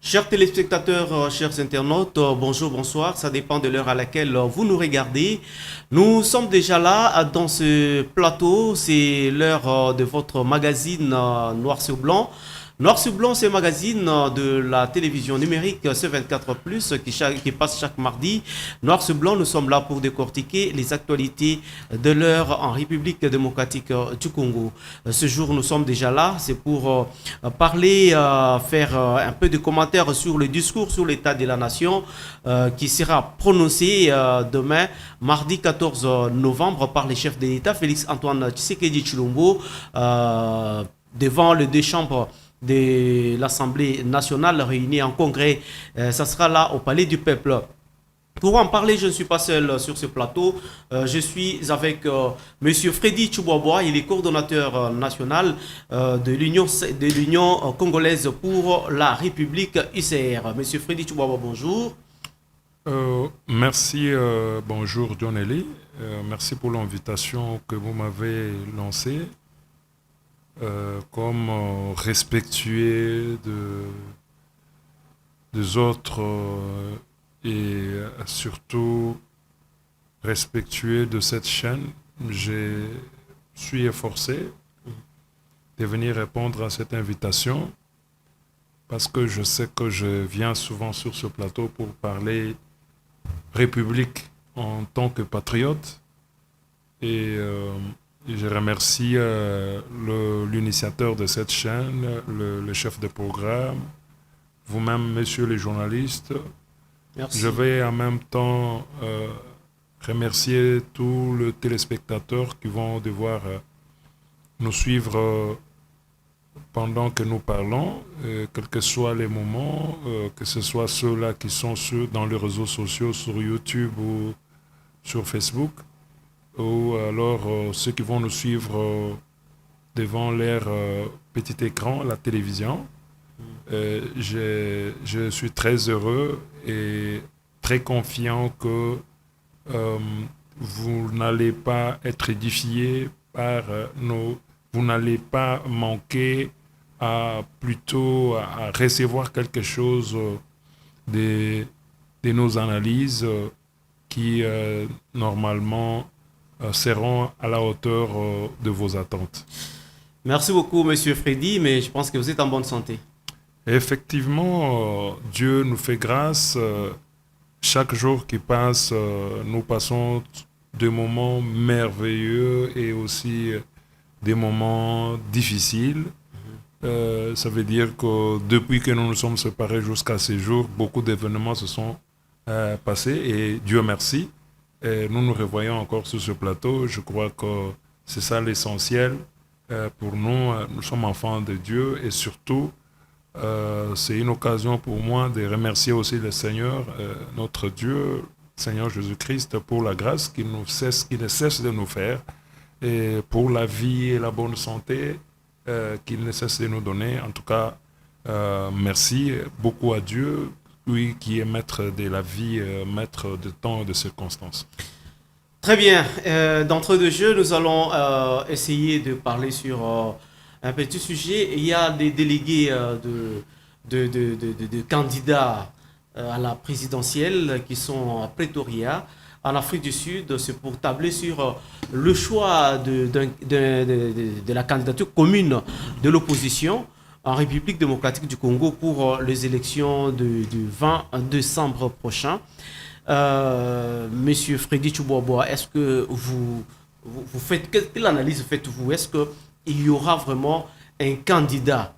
Chers téléspectateurs, chers internautes, bonjour, bonsoir. Ça dépend de l'heure à laquelle vous nous regardez. Nous sommes déjà là dans ce plateau. C'est l'heure de votre magazine Noir sur Blanc. Noir sur Blanc, c'est un magazine de la télévision numérique C24+, qui passe chaque mardi. Noir sur Blanc, nous sommes là pour décortiquer les actualités de l'heure en République démocratique du Congo. Ce jour, nous sommes déjà là. C'est pour parler, faire un peu de commentaires sur le discours sur l'état de la nation qui sera prononcé demain, mardi 14 novembre, par les chefs de l'État, Félix Antoine Tshisekedi Chilombo, devant les deux chambres de l'Assemblée nationale réunie en congrès. Ça sera là au Palais du Peuple. Pour en parler, je ne suis pas seul sur ce plateau. Je suis avec Monsieur Freddy Tchouboua. Il est coordonnateur national de l'Union congolaise pour la République UCR. Monsieur Freddy Tchouboua, bonjour. Merci, bonjour John Eli. Merci pour l'invitation que vous m'avez lancée. Comme respectueux des autres et surtout respectueux de cette chaîne, je suis efforcé de venir répondre à cette invitation parce que je sais que je viens souvent sur ce plateau pour parler République en tant que patriote et je remercie l'initiateur de cette chaîne, le chef de programme, vous-même, messieurs les journalistes. Merci. Je vais en même temps remercier tous les téléspectateurs qui vont devoir nous suivre pendant que nous parlons, quels que soient les moments, que ce soit ceux-là qui sont dans les réseaux sociaux, sur YouTube ou sur Facebook, ou alors ceux qui vont nous suivre devant leur petit écran, la télévision. Je suis très heureux et très confiant que vous n'allez pas être édifiés par vous n'allez pas manquer plutôt à recevoir quelque chose de nos analyses qui normalement seront à la hauteur de vos attentes. Merci beaucoup, Monsieur Freddy, mais je pense que vous êtes en bonne santé. Effectivement, Dieu nous fait grâce. Chaque jour qui passe, nous passons des moments merveilleux et aussi des moments difficiles. Ça veut dire que depuis que nous nous sommes séparés jusqu'à ce jour, beaucoup d'événements se sont passés et Dieu merci. Et nous nous revoyons encore sur ce plateau. Je crois que c'est ça l'essentiel pour nous. Nous sommes enfants de Dieu et surtout, c'est une occasion pour moi de remercier aussi le Seigneur, notre Dieu, Seigneur Jésus-Christ, pour la grâce qu'il ne cesse de nous faire et pour la vie et la bonne santé qu'il ne cesse de nous donner. En tout cas, merci beaucoup à Dieu, lui qui est maître de la vie, maître de temps et de circonstances. Très bien. D'entre deux jeux, nous allons essayer de parler sur un petit sujet. Il y a des délégués de candidats à la présidentielle qui sont à Pretoria, en Afrique du Sud. C'est pour tabler sur le choix de la candidature commune de l'opposition en République démocratique du Congo pour les élections du 20 décembre prochain. Monsieur Freddy Tchouboua, est-ce que vous faites, quelle analyse faites-vous? Est-ce qu'il y aura vraiment un candidat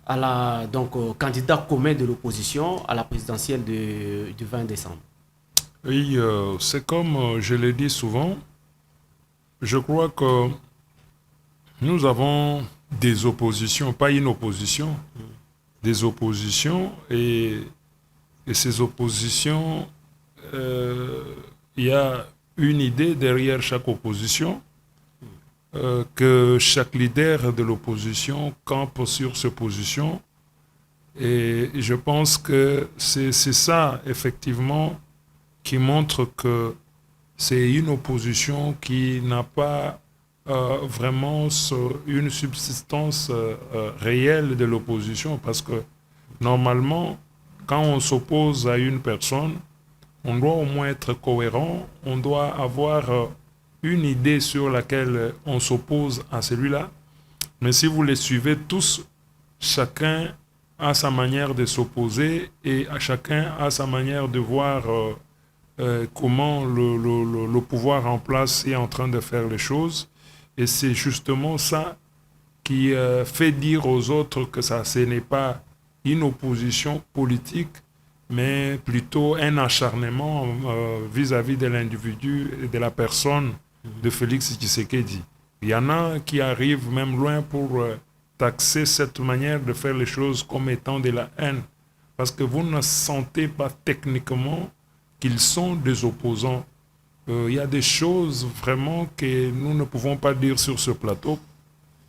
candidat commun de l'opposition à la présidentielle du 20 décembre? Oui, c'est comme je l'ai dit souvent, je crois que nous avons des oppositions, pas une opposition, des oppositions et ces oppositions, il y a une idée derrière chaque opposition, que chaque leader de l'opposition campe sur ses positions et je pense que c'est ça effectivement qui montre que c'est une opposition qui n'a pas vraiment une subsistance réelle de l'opposition parce que normalement quand on s'oppose à une personne, on doit au moins être cohérent, on doit avoir une idée sur laquelle on s'oppose à celui-là. Mais si vous les suivez tous, chacun a sa manière de s'opposer et chacun a sa manière de voir comment le pouvoir en place est en train de faire les choses. Et c'est justement ça qui fait dire aux autres que ce n'est pas une opposition politique, mais plutôt un acharnement vis-à-vis de l'individu et de la personne de Félix Tshisekedi. Il y en a qui arrivent même loin pour taxer cette manière de faire les choses comme étant de la haine, parce que vous ne sentez pas techniquement qu'ils sont des opposants. Il y a des choses vraiment que nous ne pouvons pas dire sur ce plateau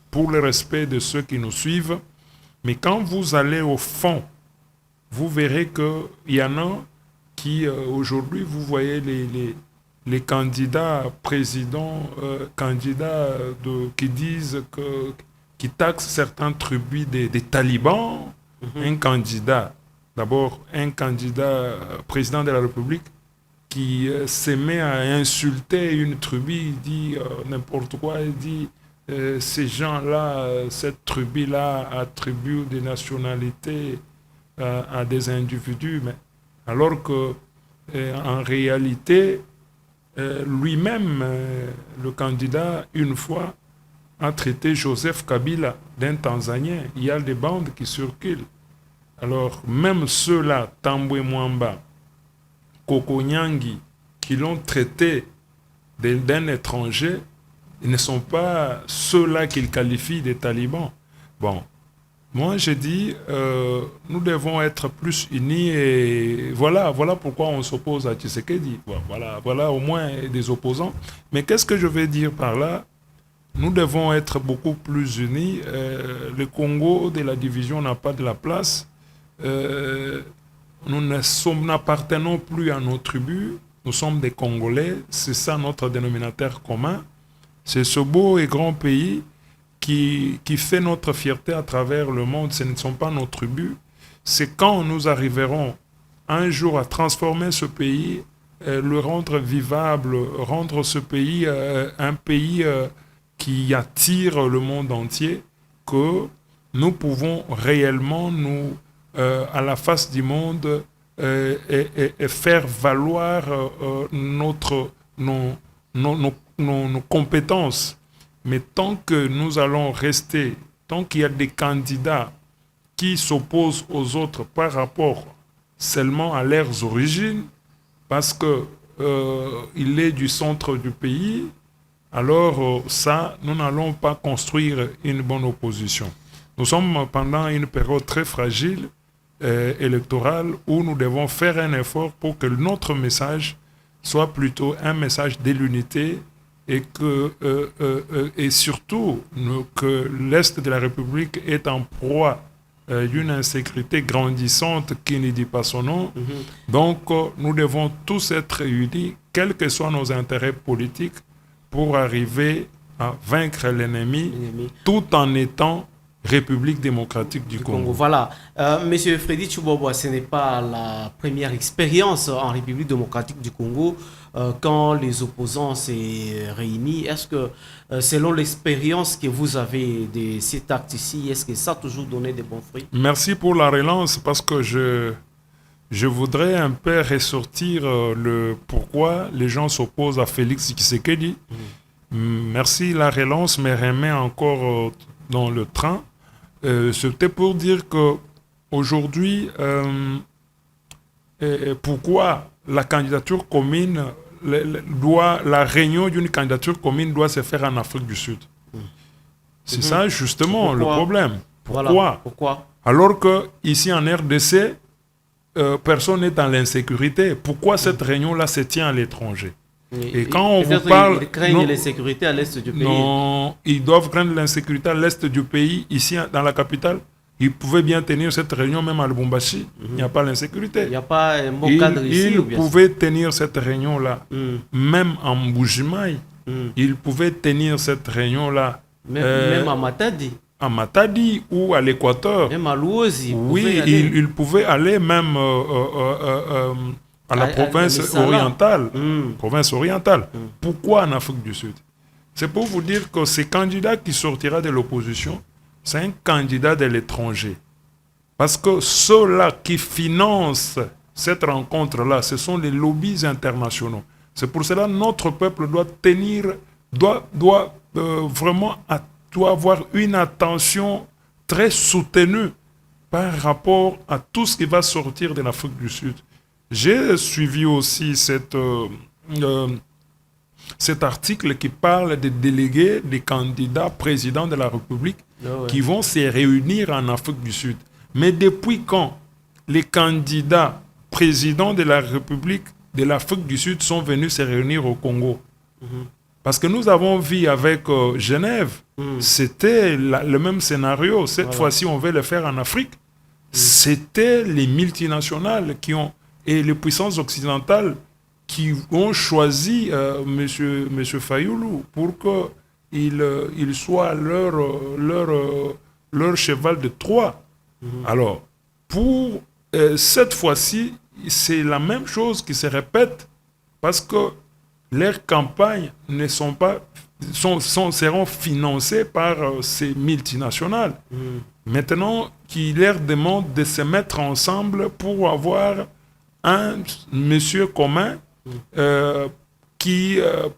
pour le respect de ceux qui nous suivent. Mais quand vous allez au fond, vous verrez qu'il y en a qui, aujourd'hui, vous voyez les candidats présidents, qui disent qui taxent certains tribus des talibans. Un candidat, d'abord un candidat président de la République, qui se met à insulter une tribu, il dit n'importe quoi, il dit ces gens-là, cette tribu-là attribue des nationalités à des individus, mais alors que en réalité, lui-même, le candidat, une fois, a traité Joseph Kabila d'un Tanzanien. Il y a des bandes qui circulent. Alors, même ceux-là, Tambwe Mwamba, Koko Nyangi, qui l'ont traité d'un étranger, ils ne sont pas ceux-là qu'ils qualifient des talibans. Bon, moi je dis, nous devons être plus unis et voilà pourquoi on s'oppose à Tshisekedi. Voilà au moins des opposants. Mais qu'est-ce que je veux dire par là? Nous devons être beaucoup plus unis. Le Congo de la division n'a pas de la place. Nous n'appartenons plus à nos tribus, nous sommes des Congolais, c'est ça notre dénominateur commun. C'est ce beau et grand pays qui fait notre fierté à travers le monde. Ce ne sont pas nos tribus. C'est quand nous arriverons un jour à transformer ce pays, le rendre vivable, rendre ce pays un pays qui attire le monde entier, que nous pouvons réellement nous à la face du monde et faire valoir nos compétences. Mais tant que nous allons rester, tant qu'il y a des candidats qui s'opposent aux autres par rapport seulement à leurs origines, parce que il est du centre du pays, alors ça, nous n'allons pas construire une bonne opposition. Nous sommes pendant une période très fragile électorale où nous devons faire un effort pour que notre message soit plutôt un message de l'unité et surtout que l'Est de la République est en proie d'une insécurité grandissante qui ne dit pas son nom. Donc nous devons tous être unis, quels que soient nos intérêts politiques, pour arriver à vaincre l'ennemi tout en étant République démocratique du Congo. Voilà. Monsieur Freddy Tshibobwa, ce n'est pas la première expérience en République démocratique du Congo quand les opposants se réunissent. Est-ce que, selon l'expérience que vous avez de cet acte ici, est-ce que ça a toujours donné de bons fruits? Merci pour la relance, parce que je voudrais un peu ressortir le pourquoi les gens s'opposent à Félix Tshisekedi. Merci, la relance me remet encore dans le train. C'était pour dire que aujourd'hui, pourquoi la candidature commune la réunion d'une candidature commune doit se faire en Afrique du Sud. C'est ça justement le problème. Pourquoi alors que ici en RDC, personne n'est dans l'insécurité. Pourquoi cette réunion-là se tient à l'étranger? Et quand on vous parle... Ils craignent l'insécurité à l'est du pays. Non, ils doivent craindre l'insécurité à l'est du pays, ici dans la capitale. Ils pouvaient bien tenir cette réunion même à Lubumbashi. Il n'y a pas l'insécurité. Il n'y a pas un bon cadre ici. Ils pouvaient tenir cette réunion-là, même en Mbujimaï. Ils pouvaient tenir cette réunion-là. Même à Matadi. à Matadi ou à l'Équateur. Même à Louosi, Oui, il pouvait aller même à la province orientale. Province orientale. Pourquoi en Afrique du Sud? C'est pour vous dire que ce candidat qui sortira de l'opposition, c'est un candidat de l'étranger. Parce que ceux-là qui financent cette rencontre-là, ce sont les lobbies internationaux. C'est pour cela que notre peuple doit vraiment avoir une attention très soutenue par rapport à tout ce qui va sortir de l'Afrique du Sud. J'ai suivi aussi cet article qui parle des délégués, des candidats présidents de la République qui vont se réunir en Afrique du Sud. Mais depuis quand les candidats présidents de la République de l'Afrique du Sud sont venus se réunir au Congo? Parce que nous avons vu avec Genève, c'était le même scénario. Cette fois-ci, on veut le faire en Afrique. C'était les multinationales et les puissances occidentales qui ont choisi M. Fayoulou pour qu'il soit leur cheval de Troie. Alors, pour cette fois-ci, c'est la même chose qui se répète parce que leurs campagnes seront financées par ces multinationales. Maintenant, qui leur demandent de se mettre ensemble pour avoir un monsieur commun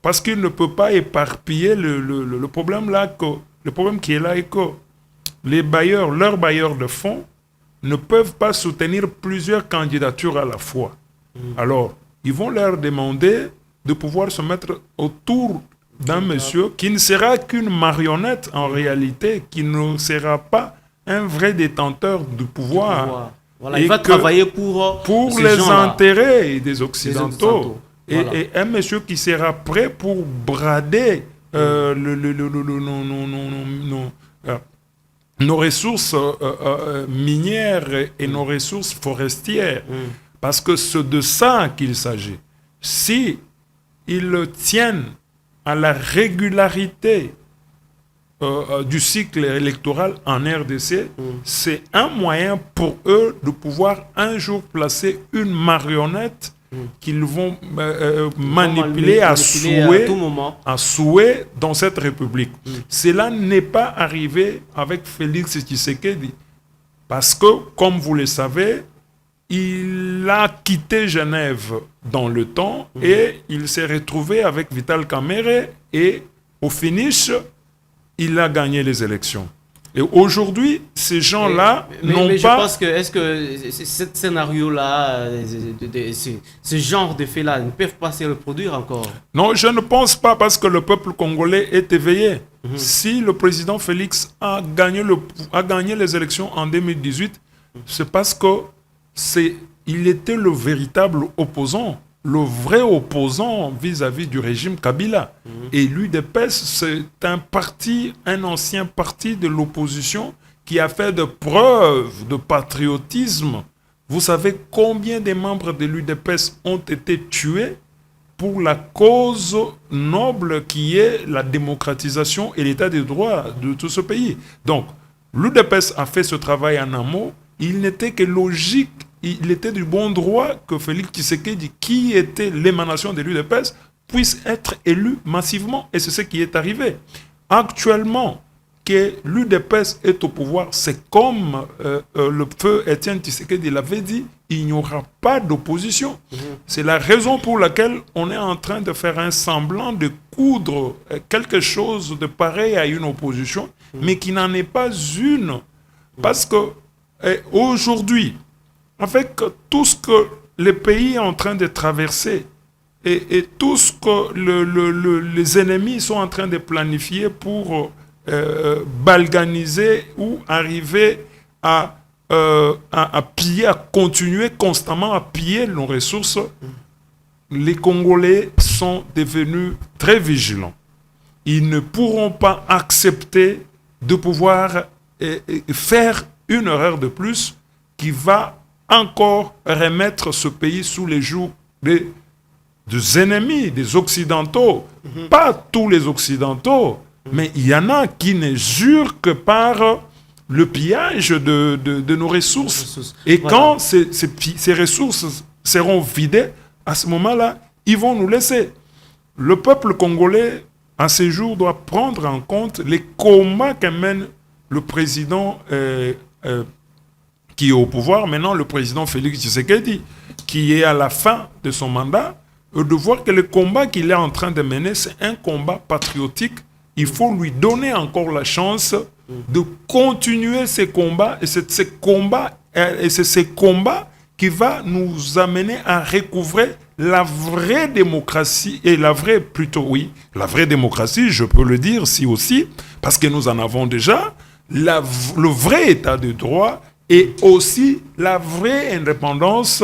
parce qu'il ne peut pas éparpiller le problème là, le problème qui est là est que leurs bailleurs de fonds ne peuvent pas soutenir plusieurs candidatures à la fois. Alors, ils vont leur demander de pouvoir se mettre autour d'un monsieur qui ne sera qu'une marionnette en réalité, qui ne sera pas un vrai détenteur du pouvoir. Voilà, il va travailler pour les intérêts des Occidentaux. Et un monsieur qui sera prêt pour brader nos ressources minières et nos ressources forestières. Parce que c'est de ça qu'il s'agit. Si ils tiennent à la régularité du cycle électoral en RDC, c'est un moyen pour eux de pouvoir un jour placer une marionnette qu'ils vont manipuler à souhait dans cette république. Cela n'est pas arrivé avec Félix Tshisekedi. Parce que, comme vous le savez, il a quitté Genève dans le temps et il s'est retrouvé avec Vital Kamerhe et au finish, il a gagné les élections. Et aujourd'hui, ces gens-là n'ont pas... Je pense que, est-ce que ce scénario-là, ce genre de faits-là, ne peuvent pas se reproduire encore? Non, je ne pense pas parce que le peuple congolais est éveillé. Si le président Félix a gagné les élections en 2018, c'est parce qu'il était le véritable opposant, le vrai opposant vis-à-vis du régime Kabila. Et l'UDPS, c'est un ancien parti de l'opposition qui a fait de preuves de patriotisme. Vous savez combien de membres de l'UDPS ont été tués pour la cause noble qui est la démocratisation et l'état de droit de tout ce pays. Donc, l'UDPS a fait ce travail en amont. Il n'était que logique, il était du bon droit que Félix Tshisekedi, qui était l'émanation de l'UDPS, puisse être élu massivement. Et c'est ce qui est arrivé. Actuellement, que l'UDPS est au pouvoir, c'est comme le feu Étienne Tshisekedi l'avait dit, il n'y aura pas d'opposition. C'est la raison pour laquelle on est en train de faire un semblant de coudre quelque chose de pareil à une opposition, mais qui n'en est pas une. Parce que aujourd'hui, avec tout ce que le pays est en train de traverser et tout ce que les ennemis sont en train de planifier pour balganiser ou arriver à piller, à continuer constamment à piller nos ressources, les Congolais sont devenus très vigilants. Ils ne pourront pas accepter de pouvoir faire une erreur de plus qui va encore remettre ce pays sous les joues des ennemis, des Occidentaux. Pas tous les Occidentaux, Mais il y en a qui ne jurent que par le pillage de nos ressources. Et Voilà. quand ces ressources seront vidées, à ce moment-là, ils vont nous laisser. Le peuple congolais, à ce jour, doit prendre en compte les combats que mène le président qui est au pouvoir, maintenant le président Félix Tshisekedi, qui est à la fin de son mandat, de voir que le combat qu'il est en train de mener, c'est un combat patriotique. Il faut lui donner encore la chance de continuer ces combats. Et c'est ces combats qui va nous amener à recouvrer la vraie démocratie, et la vraie démocratie, je peux le dire, si aussi, parce que nous en avons déjà, le vrai état de droit et aussi la vraie indépendance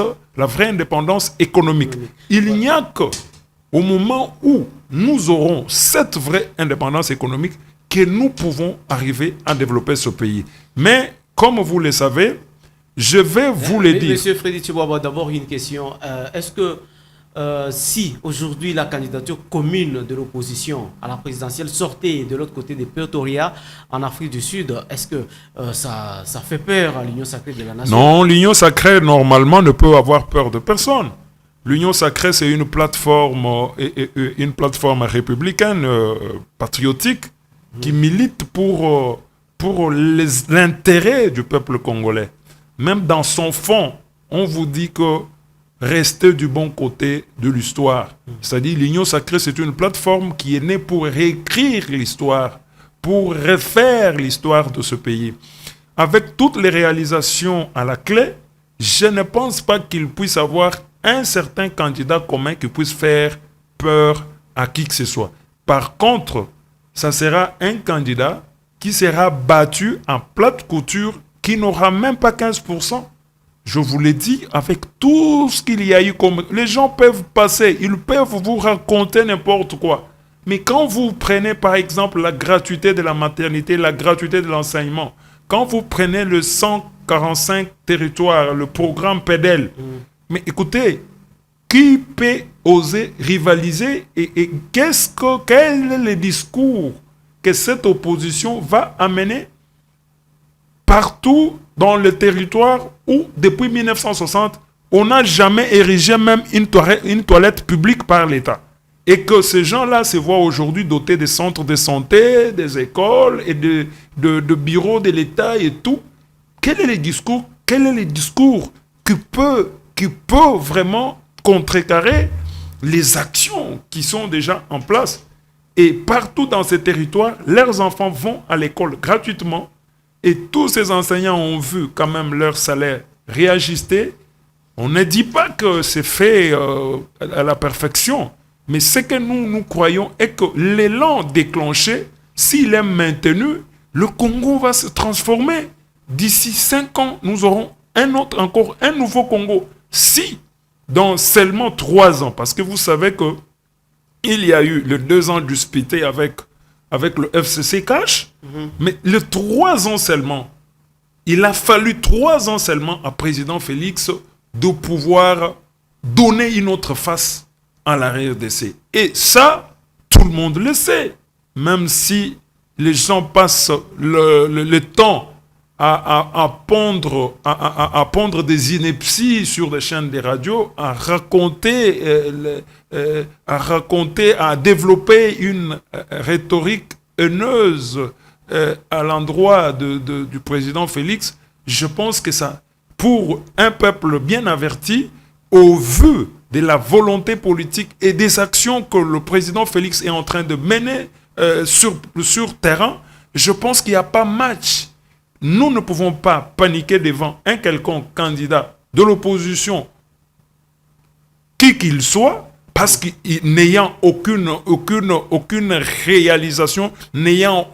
économique. Il n'y a qu'au moment où nous aurons cette vraie indépendance économique que nous pouvons arriver à développer ce pays. Mais, comme vous le savez, je vais vous le dire. Monsieur Freddy Tchiboaba, d'abord une question. Est-ce que si aujourd'hui la candidature commune de l'opposition à la présidentielle sortait de l'autre côté des Pretoria en Afrique du Sud, est-ce que ça fait peur à l'Union sacrée de la nation? Non, l'Union sacrée, normalement, ne peut avoir peur de personne. L'Union sacrée, c'est une plateforme républicaine, patriotique, qui milite pour l'intérêt du peuple congolais. Même dans son fond, on vous dit que restez du bon côté de l'histoire. C'est-à-dire, l'Union sacrée, c'est une plateforme qui est née pour réécrire l'histoire, pour refaire l'histoire de ce pays. Avec toutes les réalisations à la clé, je ne pense pas qu'il puisse avoir un certain candidat commun qui puisse faire peur à qui que ce soit. Par contre, ça sera un candidat qui sera battu en plate couture, qui n'aura même pas 15%. Je vous l'ai dit, avec tout ce qu'il y a eu comme... Les gens peuvent passer, ils peuvent vous raconter n'importe quoi. Mais quand vous prenez par exemple la gratuité de la maternité, la gratuité de l'enseignement, quand vous prenez le 145 territoires, le programme PEDEL, mais écoutez, qui peut oser rivaliser et quel est le discours que cette opposition va amener partout dans le territoire où, depuis 1960, on n'a jamais érigé même une toilette publique par l'État. Et que ces gens-là se voient aujourd'hui dotés des centres de santé, des écoles et de bureaux de l'État et tout. Quel est le discours qui peut vraiment contrecarrer les actions qui sont déjà en place? Et partout dans ces territoires, leurs enfants vont à l'école gratuitement. Et tous ces enseignants ont vu quand même leur salaire réajuster. On ne dit pas que c'est fait à la perfection, mais ce que nous croyons est que l'élan déclenché, s'il est maintenu, le Congo va se transformer. D'ici 5 ans, nous aurons encore un nouveau Congo. Si, dans seulement 3 ans, parce que vous savez que il y a eu les 2 ans disputés avec le FCC Cash, mais les 3 ans seulement, il a fallu 3 ans seulement à président Félix de pouvoir donner une autre face à la RDC. Et ça, tout le monde le sait. Même si les gens passent le temps à pondre des inepties sur les chaînes des radios, à développer une rhétorique haineuse à l'endroit du président Félix, je pense que ça, pour un peuple bien averti, au vu de la volonté politique et des actions que le président Félix est en train de mener sur terrain, je pense qu'il n'y a pas match. Nous ne pouvons pas paniquer devant un quelconque candidat de l'opposition, qui qu'il soit, parce qu'il n'ayant aucune réalisation, n'ayant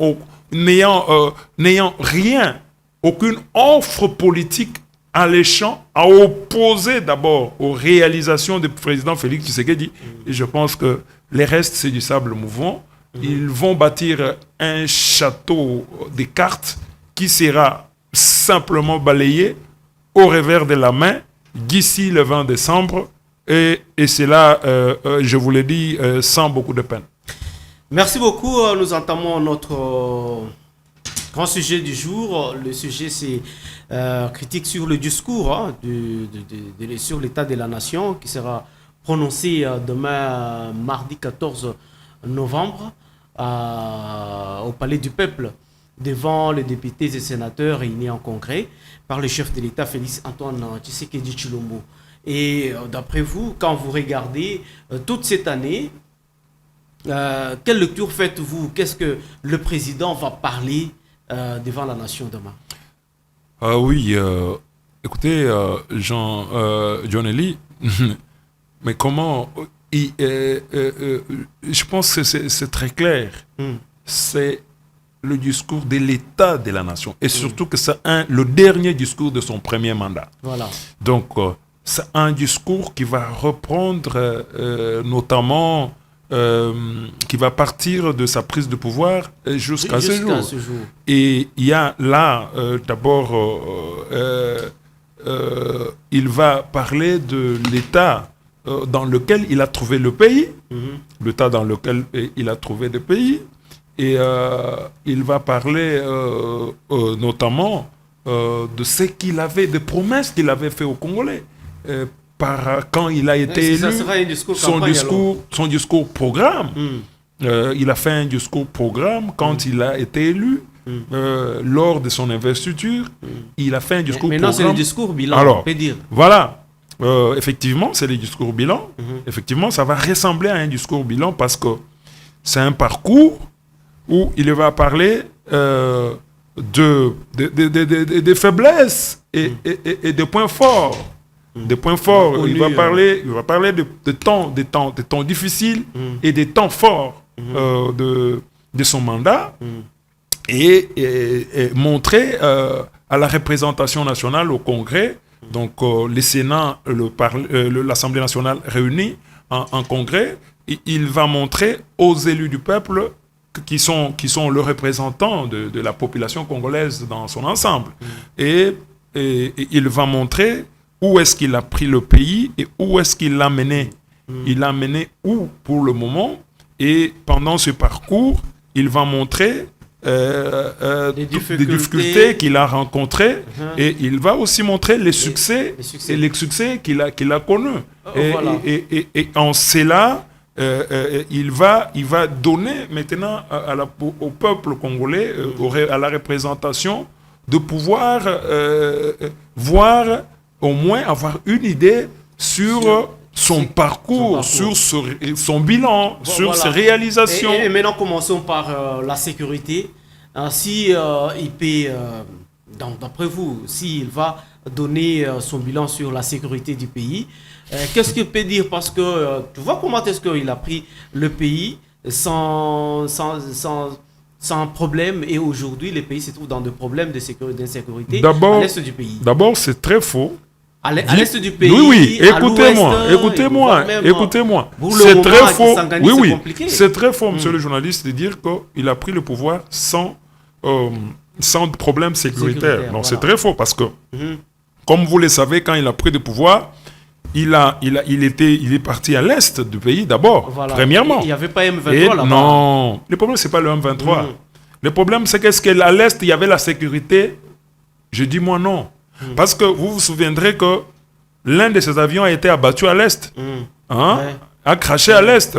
rien, aucune offre politique alléchant à opposer d'abord aux réalisations du président Félix Tshisekedi. Et je pense que les restes, c'est du sable mouvant. Ils vont bâtir un château de cartes qui sera simplement balayé au revers de la main d'ici le 20 décembre. Et c'est là, je vous l'ai dit, sans beaucoup de peine. Merci beaucoup. Nous entamons notre grand sujet du jour. Le sujet, c'est critique sur le discours sur l'état de la nation qui sera prononcé demain, mardi 14 novembre, au Palais du Peuple, devant les députés et sénateurs réunis en congrès par le chef de l'État, Félix Antoine Tshisekedi Tshilombo. Et d'après vous, quand vous regardez toute cette année, quelle lecture faites-vous? Qu'est-ce que le président va parler devant la nation demain? Oui, écoutez, John Eli, mais comment je pense que c'est très clair. C'est le discours de l'État de la nation. Et surtout que c'est le dernier discours de son premier mandat. Voilà. Donc, c'est un discours qui va reprendre notamment, qui va partir de sa prise de pouvoir jusqu'à ce jour. Et il y a là, d'abord, il va parler de l'État dans lequel il a trouvé le pays, l'État dans lequel il a trouvé le pays, et il va parler notamment de ce qu'il avait, des promesses qu'il avait fait aux Congolais, quand il a été élu, son discours programme. Il a fait un discours programme quand il a été élu, lors de son investiture, il a fait un discours programme. Maintenant, c'est le discours bilan, alors, on peut dire. Voilà. Effectivement, c'est le discours bilan. Effectivement, ça va ressembler à un discours bilan parce que c'est un parcours où il va parler de faiblesses et de points forts. Des points forts. Il va parler de temps difficiles et des temps forts de son mandat et montrer à la représentation nationale, au Congrès, donc le Sénat, l'Assemblée nationale réunie en Congrès, il va montrer aux élus du peuple qui sont le représentant de la population congolaise dans son ensemble. Et il va montrer où est-ce qu'il a pris le pays et où est-ce qu'il l'a mené. Il l'a mené où pour le moment. Et pendant ce parcours, il va montrer des difficultés qu'il a rencontrées et il va aussi montrer les succès qu'il a connus. Et en cela, il va donner maintenant au peuple congolais, à la représentation, de pouvoir voir, au moins avoir une idée sur son parcours, sur son bilan, sur ses réalisations. Et maintenant, commençons par la sécurité. Si il peut, d'après vous, s'il va donner son bilan sur la sécurité du pays, qu'est-ce qu'il peut dire? Parce que tu vois comment est-ce qu'il a pris le pays sans problème, et aujourd'hui, le pays se trouve dans des problèmes d'insécurité à l'est du pays. D'abord, c'est très faux. À l'est du pays, oui, écoutez-moi. C'est très faux. C'est très faux, monsieur le journaliste, de dire qu'il a pris le pouvoir sans problème sécuritaire. Non, c'est très faux parce que, comme vous le savez, quand il a pris le pouvoir, il est parti à l'est du pays d'abord, premièrement. Il n'y avait pas M23 là-bas. Non, le problème, c'est pas le M23. Le problème, c'est qu'à l'est, il y avait la sécurité. Je dis moi non. Parce que vous vous souviendrez que l'un de ces avions a été abattu à l'est, a craché à l'est.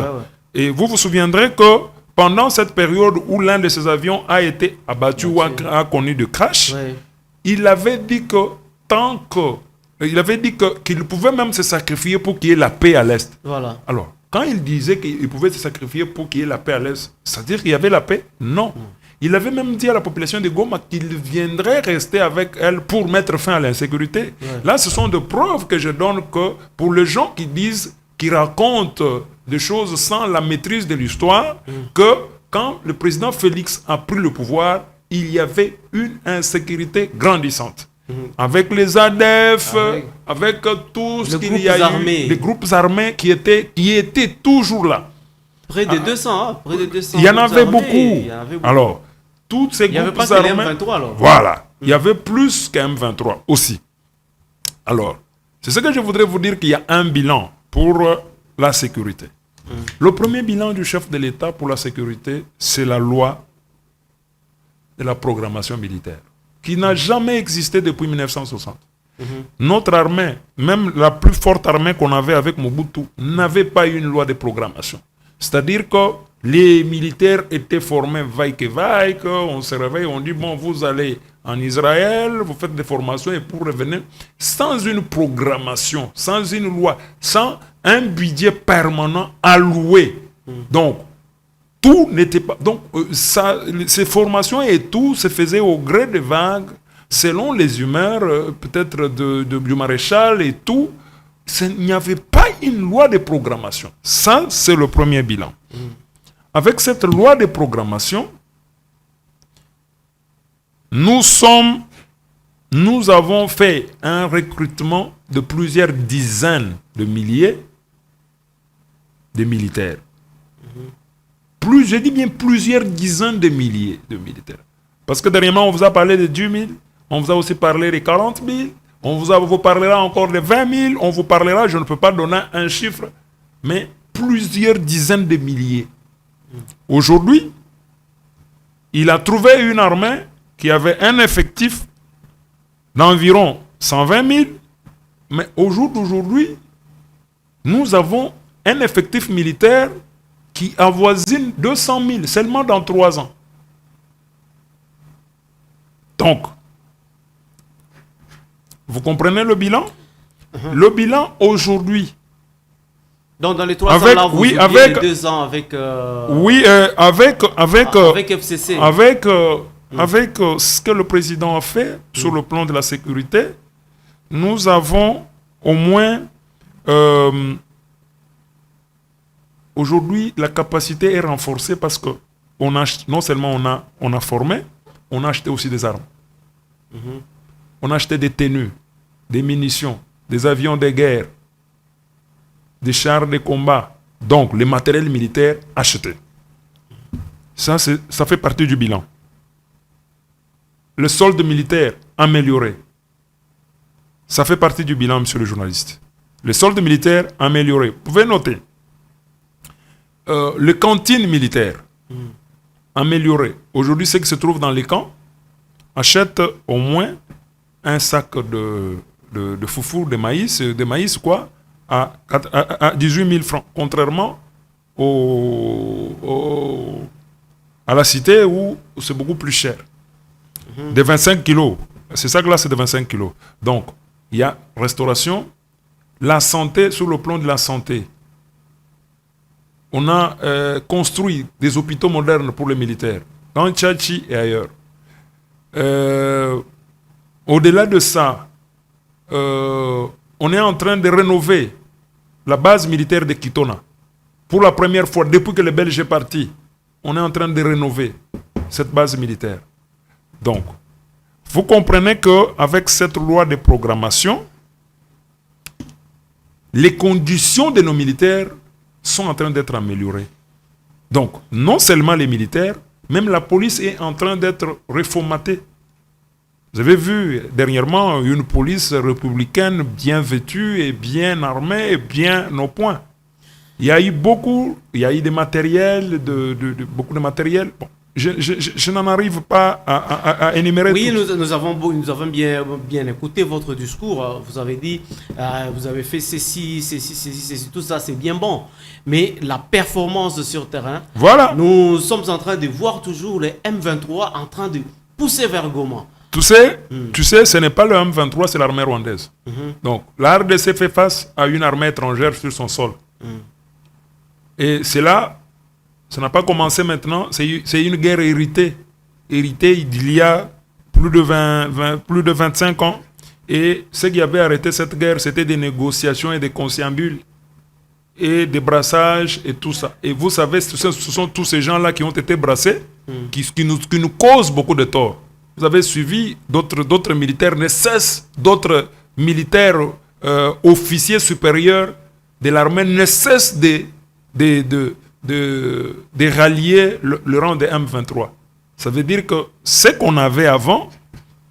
Et vous vous souviendrez que pendant cette période où l'un de ces avions a été abattu ou a connu de crash, il avait dit qu'il pouvait même se sacrifier pour qu'il y ait la paix à l'est. Voilà. Alors, quand il disait qu'il pouvait se sacrifier pour qu'il y ait la paix à l'est, c'est-à-dire qu'il y avait la paix? Non. Il avait même dit à la population de Goma qu'il viendrait rester avec elle pour mettre fin à l'insécurité. Là, ce sont des preuves que je donne que pour les gens qui racontent des choses sans la maîtrise de l'histoire, que quand le président Félix a pris le pouvoir, il y avait une insécurité grandissante. Avec les ADF, avec tout ce qu'il y a eu, les groupes armés qui étaient toujours là. Près de 200, près de 200. Il y en avait beaucoup. Alors, tous ces groupes armés... M23, alors. Voilà. Il y avait plus qu'un M23 aussi. Alors, c'est ce que je voudrais vous dire, qu'il y a un bilan pour la sécurité. Le premier bilan du chef de l'État pour la sécurité, c'est la loi de la programmation militaire, qui n'a jamais existé depuis 1960. Notre armée, même la plus forte armée qu'on avait avec Mobutu, n'avait pas une loi de programmation. C'est-à-dire que les militaires étaient formés vaille que vaille, on se réveille, on dit, bon, vous allez en Israël, vous faites des formations et pour revenir, sans une programmation, sans une loi, sans un budget permanent alloué. Donc, tout n'était pas... Donc, ces formations et tout se faisaient au gré des vagues, selon les humeurs, peut-être du maréchal et tout. Il n'y avait pas une loi de programmation. Ça, c'est le premier bilan. Avec cette loi de programmation, nous avons fait un recrutement de plusieurs dizaines de milliers de militaires. Je dis bien plusieurs dizaines de milliers de militaires. Parce que dernièrement, on vous a parlé de 10 000, on vous a aussi parlé de 40 000, on vous parlera encore de 20 000, on vous parlera, je ne peux pas donner un chiffre, mais plusieurs dizaines de milliers. Aujourd'hui, il a trouvé une armée qui avait un effectif d'environ 120 000, mais au jour d'aujourd'hui, nous avons un effectif militaire qui avoisine 200 000 seulement dans 3 ans. Donc, vous comprenez le bilan? Le bilan aujourd'hui. Donc, dans les 3 ans là, vous oubliez les 2 ans avec... Oui, avec FCC. Avec ce que le président a fait sur le plan de la sécurité, nous avons au moins... aujourd'hui, la capacité est renforcée parce que non seulement on a formé, on a acheté aussi des armes. On a acheté des tenues, des munitions, des avions de guerre, des chars de combat. Donc, les matériels militaires achetés. Ça fait partie du bilan. Le solde militaire amélioré. Ça fait partie du bilan, monsieur le journaliste. Le solde militaire amélioré. Vous pouvez noter. Les cantines militaires améliorées. Aujourd'hui, ceux qui se trouvent dans les camps achètent au moins un sac de foufou, de maïs quoi, à 18 000 francs. Contrairement à la cité où c'est beaucoup plus cher. De 25 kilos. C'est ça que là, c'est de 25 kilos. Donc, il y a restauration, la santé, sur le plan de la santé. On a construit des hôpitaux modernes pour les militaires, dans Tchatchi et ailleurs. Au-delà de ça, on est en train de rénover la base militaire de Kitona. Pour la première fois, depuis que les Belges sont partis, on est en train de rénover cette base militaire. Donc, vous comprenez qu'avec cette loi de programmation, les conditions de nos militaires sont en train d'être améliorées. Donc, non seulement les militaires, même la police est en train d'être reformatée. Vous avez vu dernièrement une police républicaine bien vêtue et bien armée et bien au point. Il y a eu des matériels, beaucoup de matériel. Bon, je n'en arrive pas à énumérer. Oui, nous avons bien écouté votre discours. Vous avez dit, vous avez fait ceci, tout ça, c'est bien bon. Mais la performance sur terrain, voilà. Nous sommes en train de voir toujours les M23 en train de pousser vers Goma. Tu sais, ce n'est pas le M23, c'est l'armée rwandaise. Donc, la RDC fait face à une armée étrangère sur son sol. Et c'est là, ça n'a pas commencé maintenant, c'est une guerre héritée. Héritée il y a plus de 25 ans. Et ce qui avait arrêté cette guerre, c'était des négociations et des conciliabules et des brassages et tout ça. Et vous savez, ce sont tous ces gens-là qui ont été brassés, qui nous causent beaucoup de tort. Vous avez suivi d'autres militaires, ne cessent, d'autres militaires officiers supérieurs de l'armée ne cessent de rallier le rang des M23. Ça veut dire que ce qu'on avait avant,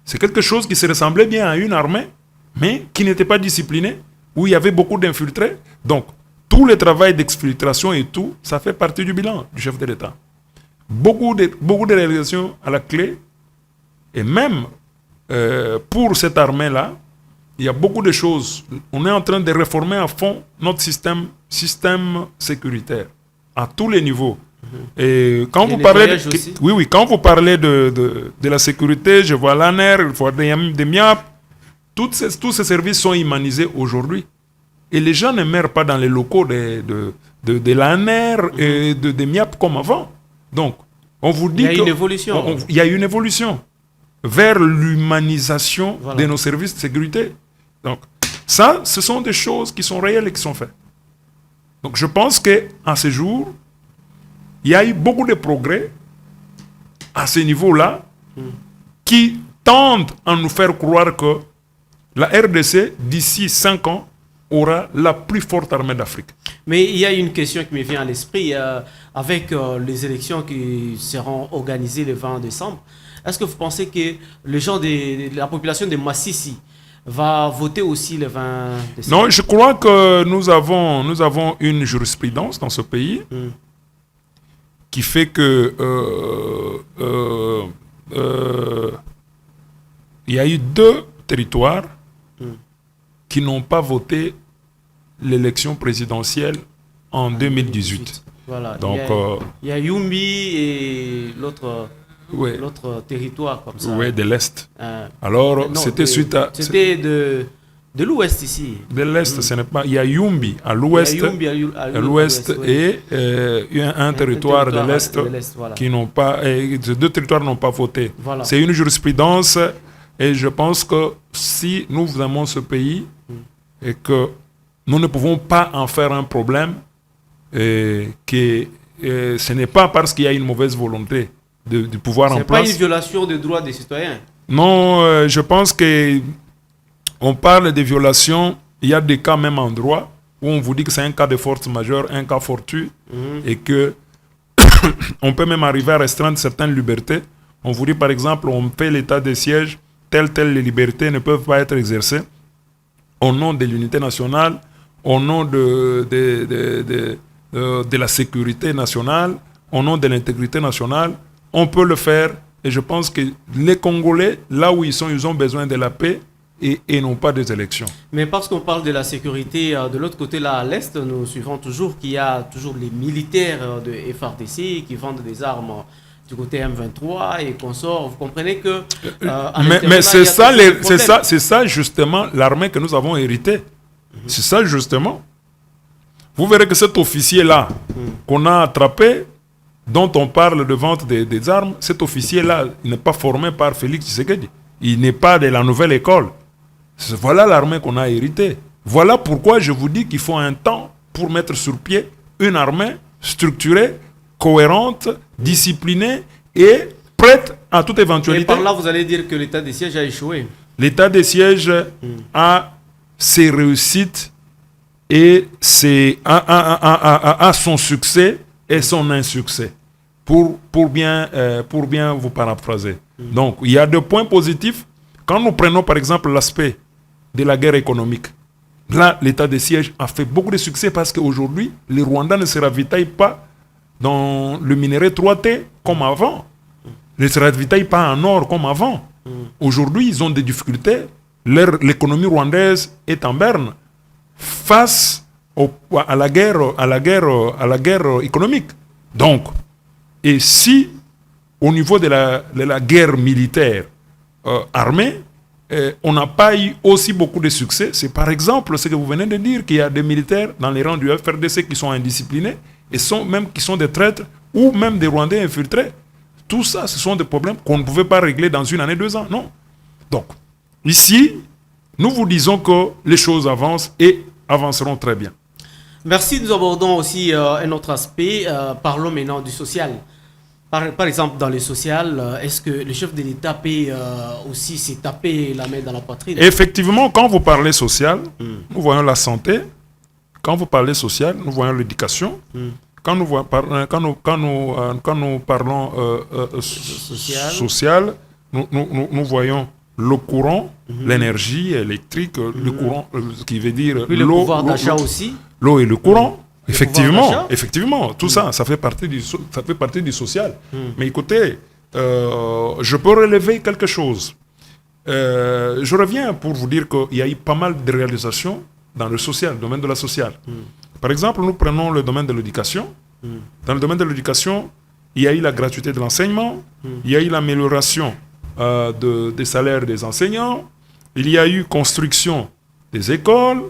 c'est quelque chose qui se ressemblait bien à une armée, mais qui n'était pas disciplinée, où il y avait beaucoup d'infiltrés. Donc, tout le travail d'exfiltration et tout, ça fait partie du bilan du chef de l'État. Beaucoup de réalisations à la clé, et même pour cette armée-là, il y a beaucoup de choses. On est en train de réformer à fond notre système sécuritaire, à tous les niveaux. Et quand vous parlez quand vous parlez de la sécurité, je vois l'ANER, il faut des MIAP, tous ces services sont humanisés aujourd'hui. Et les gens ne meurent pas dans les locaux de l'ANER et de MIAP comme avant. Donc, on vous dit qu'il y a une évolution vers l'humanisation de nos services de sécurité. Donc, ça, ce sont des choses qui sont réelles et qui sont faites. Donc, je pense qu'à ce jour, il y a eu beaucoup de progrès à ce niveau-là qui tendent à nous faire croire que la RDC, d'ici 5 ans, aura la plus forte armée d'Afrique. Mais il y a une question qui me vient à l'esprit avec les élections qui seront organisées le 20 décembre. Est-ce que vous pensez que les gens la population de Massissi va voter aussi le 20 décembre? Non, je crois que nous avons une jurisprudence dans ce pays qui fait que il y a eu 2 territoires qui n'ont pas voté l'élection présidentielle en 2018. Voilà. Donc, il y a Yumbi et l'autre territoire comme ça. Oui, de l'Est. Alors, c'était suite à... C'était de l'Ouest ici. De l'Est, ce n'est pas... Il y a Yumbi à l'Ouest, et un territoire de l'Est voilà. Qui n'ont pas... Ces 2 territoires n'ont pas voté. Voilà. C'est une jurisprudence et je pense que si nous aimons ce pays et que nous ne pouvons pas en faire un problème, et que ce n'est pas parce qu'il y a une mauvaise volonté du pouvoir en place. Ce n'est pas une violation des droits des citoyens. Non, je pense qu'on parle de violation. Il y a des cas même en droit où on vous dit que c'est un cas de force majeure, un cas fortuit, et que on peut même arriver à restreindre certaines libertés. On vous dit par exemple, on fait l'état de siège, telles libertés ne peuvent pas être exercées au nom de l'unité nationale, au nom de la sécurité nationale, au nom de l'intégrité nationale. On peut le faire et je pense que les Congolais, là où ils ont besoin de la paix et non pas des élections. Mais parce qu'on parle de la sécurité, de l'autre côté, là à l'Est, nous suivons toujours qu'il y a toujours les militaires de FARDC qui vendent des armes du côté M23 et consorts. Vous comprenez que... mais c'est ça justement l'armée que nous avons héritée. C'est ça justement. Vous verrez que cet officier-là qu'on a attrapé, dont on parle de vente des armes, cet officier-là, il n'est pas formé par Félix Tshisekedi. Il n'est pas de la nouvelle école. Voilà l'armée qu'on a héritée. Voilà pourquoi je vous dis qu'il faut un temps pour mettre sur pied une armée structurée, cohérente, disciplinée et prête à toute éventualité. Et par là, vous allez dire que l'état de siège a échoué. L'état de siège a ses réussites et a son succès et son insuccès, pour bien vous paraphraser. Donc, il y a 2 points positifs. Quand nous prenons par exemple l'aspect de la guerre économique, là, l'état de siège a fait beaucoup de succès parce qu'aujourd'hui, les Rwandais ne se ravitaillent pas dans le minerai 3T comme avant. Ils ne se ravitaillent pas en or comme avant. Aujourd'hui, ils ont des difficultés. L'économie rwandaise est en berne face à la guerre économique. Donc, et si au niveau de la guerre militaire armée, on n'a pas eu aussi beaucoup de succès, c'est par exemple ce que vous venez de dire, qu'il y a des militaires dans les rangs du FRDC qui sont indisciplinés et qui sont des traîtres ou même des Rwandais infiltrés. Tout ça, ce sont des problèmes qu'on ne pouvait pas régler dans 1 année, 2 ans. Non. Donc, ici, nous vous disons que les choses avancent et avanceront très bien. Merci. Nous abordons aussi un autre aspect. Parlons maintenant du social. Par exemple, dans le social, est-ce que le chef de l'État peut aussi se taper la main dans la poitrine? Effectivement, quand vous parlez social, nous voyons la santé. Quand vous parlez social, nous voyons l'éducation. Quand nous parlons social, nous voyons le courant, l'énergie électrique, le courant, qui veut dire l'eau. Le pouvoir d'achat aussi. L'eau et le courant. Effectivement, tout ça, ça fait partie du social. Mais écoutez, je peux relever quelque chose. Je reviens pour vous dire qu'il y a eu pas mal de réalisations dans le social, le domaine de la sociale. Par exemple, nous prenons le domaine de l'éducation. Dans le domaine de l'éducation, il y a eu la gratuité de l'enseignement, il y a eu l'amélioration des salaires des enseignants, il y a eu construction des écoles,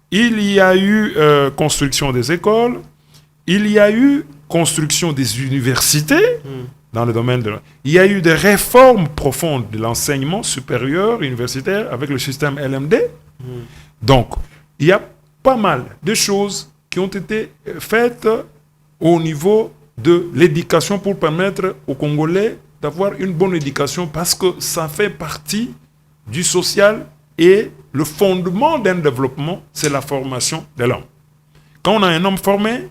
il y a eu construction des écoles, il y a eu construction des universités dans le domaine de... Il y a eu des réformes profondes de l'enseignement supérieur universitaire avec le système LMD. Donc, il y a pas mal de choses qui ont été faites au niveau de l'éducation pour permettre aux Congolais d'avoir une bonne éducation parce que ça fait partie du social et le fondement d'un développement, c'est la formation de l'homme. Quand on a un homme formé,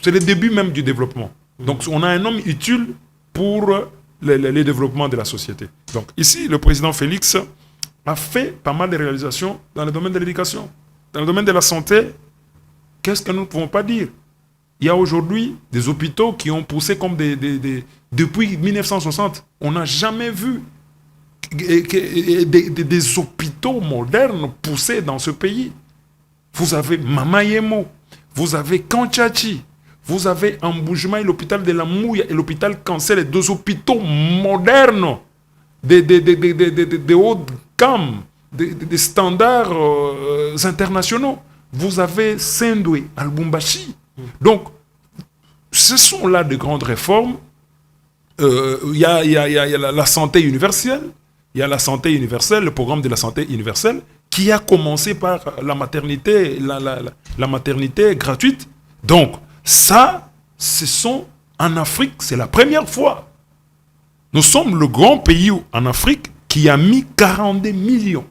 c'est le début même du développement. Donc, on a un homme utile pour le développement de la société. Donc, ici, le président Félix a fait pas mal de réalisations dans le domaine de l'éducation. Dans le domaine de la santé, qu'est-ce que nous ne pouvons pas dire? Il y a aujourd'hui des hôpitaux qui ont poussé comme depuis 1960. On n'a jamais vu des hôpitaux modernes pousser dans ce pays. Vous avez Mamayemo, vous avez Kanchachi, vous avez Mbujimayi, l'hôpital de la Mouille et l'hôpital Cancer, les deux hôpitaux modernes, de haute gamme, des standards internationaux. Vous avez Sendwe, Albumbashi. Donc, ce sont là de grandes réformes. Il y a la santé universelle. Il y a la santé universelle, le programme de la santé universelle, qui a commencé par la maternité, la maternité gratuite. Donc, ça, en Afrique, c'est la première fois. Nous sommes le grand pays en Afrique qui a mis 42 millions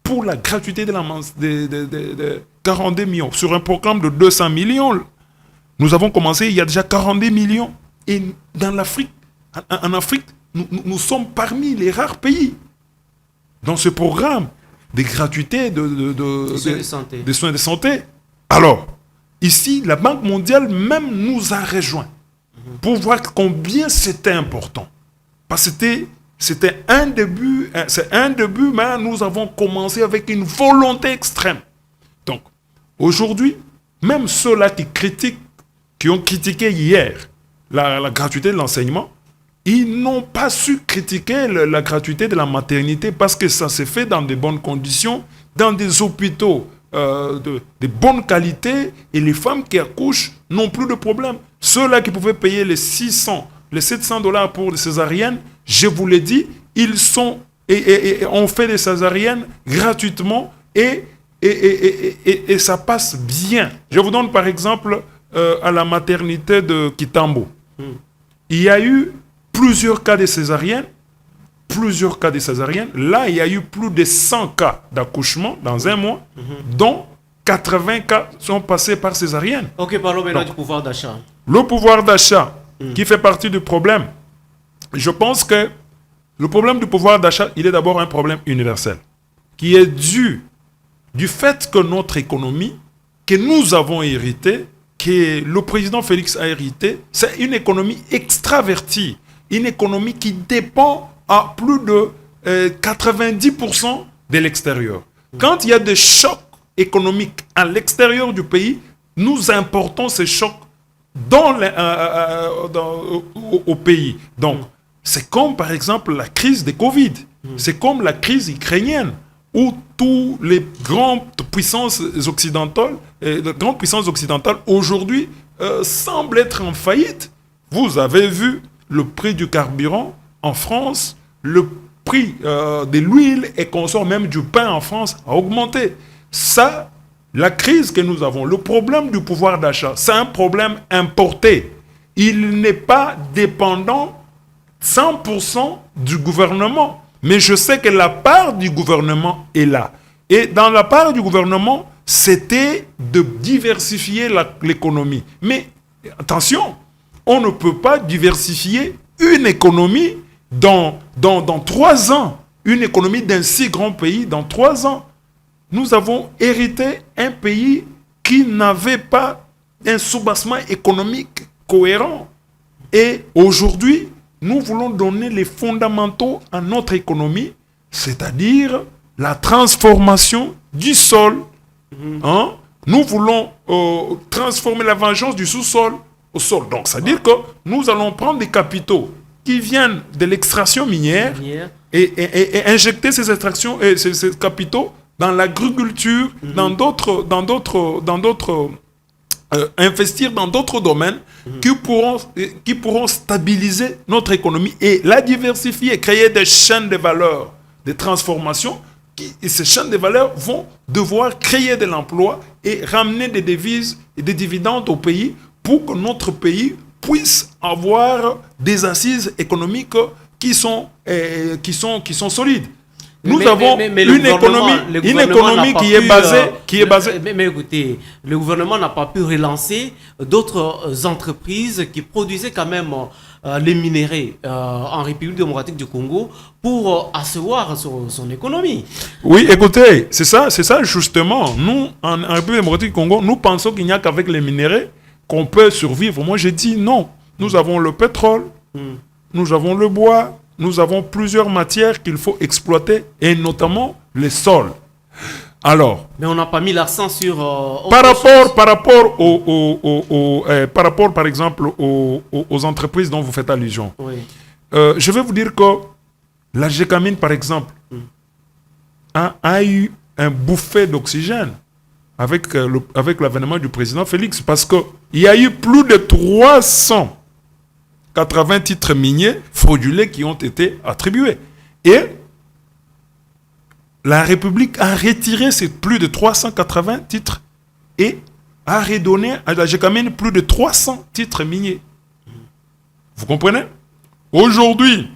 pour la gratuité de 42 millions. Sur un programme de 200 millions, nous avons commencé, il y a déjà 42 millions. Et dans l'Afrique, en Afrique, nous sommes parmi les rares pays dans ce programme de gratuité des soins de santé. Alors, ici, la Banque mondiale même nous a rejoints pour voir combien c'était important. Parce que c'était un début, mais nous avons commencé avec une volonté extrême. Donc, aujourd'hui, même ceux-là qui ont critiqué hier la gratuité de l'enseignement, ils n'ont pas su critiquer la gratuité de la maternité parce que ça s'est fait dans de bonnes conditions, dans des hôpitaux de bonne qualité, et les femmes qui accouchent n'ont plus de problème. Ceux-là qui pouvaient payer les $700 pour les césariennes, je vous l'ai dit, ils sont et on fait des césariennes gratuitement et ça passe bien. Je vous donne par exemple à la maternité de Kitambo. Il y a eu plusieurs cas de césariennes. Là, il y a eu plus de 100 cas d'accouchement dans un mois, dont 80 cas sont passés par césarienne. Ok, parlons maintenant du pouvoir d'achat. Le pouvoir d'achat, qui fait partie du problème. Je pense que le problème du pouvoir d'achat, il est d'abord un problème universel, qui est dû du fait que notre économie, que nous avons héritée, que le président Félix a hérité, c'est une économie extravertie, une économie qui dépend à plus de 90% de l'extérieur. Quand il y a des chocs économiques à l'extérieur du pays, nous importons ces chocs au pays. Donc, c'est comme par exemple la crise de Covid, c'est comme la crise ukrainienne, où toutes les grandes puissances occidentales, aujourd'hui semblent être en faillite. Vous avez vu le prix du carburant en France, le prix de l'huile et consorts, même du pain en France, a augmenté. Ça, la crise que nous avons, le problème du pouvoir d'achat, c'est un problème importé. Il n'est pas dépendant 100% du gouvernement. Mais je sais que la part du gouvernement est là. Et dans la part du gouvernement, c'était de diversifier l'économie. Mais attention, on ne peut pas diversifier une économie dans 3 ans. Une économie d'un si grand pays dans 3 ans. nous avons hérité un pays qui n'avait pas un soubassement économique cohérent. Et aujourd'hui, nous voulons donner les fondamentaux à notre économie, c'est-à-dire la transformation du sol. Hein? Nous voulons transformer la vengeance du sous-sol au sol. Donc, c'est-à-dire que nous allons prendre des capitaux qui viennent de l'extraction minière et injecter ces extractions et ces capitaux dans l'agriculture, investir dans d'autres domaines qui pourront stabiliser notre économie et la diversifier, créer des chaînes de valeur, des transformations. Et ces chaînes de valeur vont devoir créer de l'emploi et ramener des devises et des dividendes au pays pour que notre pays puisse avoir des assises économiques qui sont solides. Nous avons une économie qui est basée. Mais écoutez, le gouvernement n'a pas pu relancer d'autres entreprises qui produisaient quand même les minéraux en République démocratique du Congo pour asseoir son économie. Oui, écoutez, c'est ça justement. Nous, en République démocratique du Congo, nous pensons qu'il n'y a qu'avec les minéraux qu'on peut survivre. Moi, j'ai dit non. Nous avons le pétrole, nous avons le bois, nous avons plusieurs matières qu'il faut exploiter, et notamment les sols. Alors, mais on n'a pas mis l'accent sur... par rapport, par exemple, aux entreprises dont vous faites allusion. Oui. Je vais vous dire que la Gécamine, par exemple, a eu un bouffée d'oxygène avec l'avènement du président Félix, parce qu'il y a eu plus de 380 titres miniers fraudulés qui ont été attribués. Et la République a retiré ces plus de 380 titres et a redonné à la Gécamine plus de 300 titres miniers. Vous comprenez? Aujourd'hui,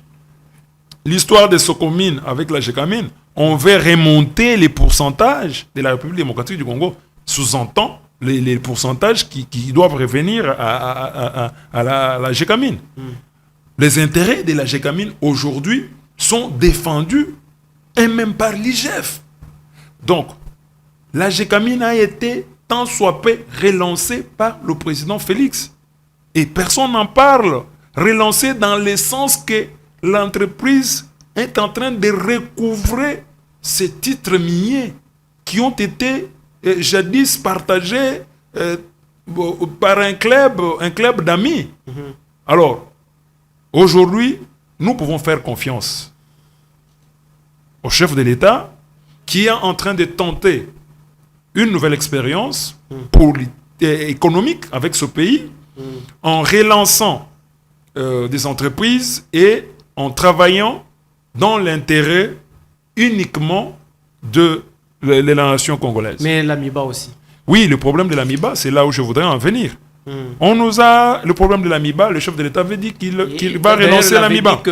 l'histoire de Socomine avec la Gécamine, on veut remonter les pourcentages de la République démocratique du Congo. Sous-entend les pourcentages qui doivent revenir à la Gécamine. Les intérêts de la Gécamine aujourd'hui sont défendus et même par l'IGF. Donc, la Gécamine a été tant soit peu relancée par le président Félix. Et personne n'en parle. Relancée dans le sens que l'entreprise est en train de recouvrer ces titres miniers qui ont été jadis partagés par un club d'amis. Alors, aujourd'hui, nous pouvons faire confiance au chef de l'État qui est en train de tenter une nouvelle expérience économique avec ce pays en relançant des entreprises et en travaillant dans l'intérêt uniquement de la nation congolaise. Mais l'AMIBA aussi. Oui, le problème de l'AMIBA, c'est là où je voudrais en venir. On nous a... Le problème de l'AMIBA, le chef de l'État avait dit qu'il va relancer l'AMIBA.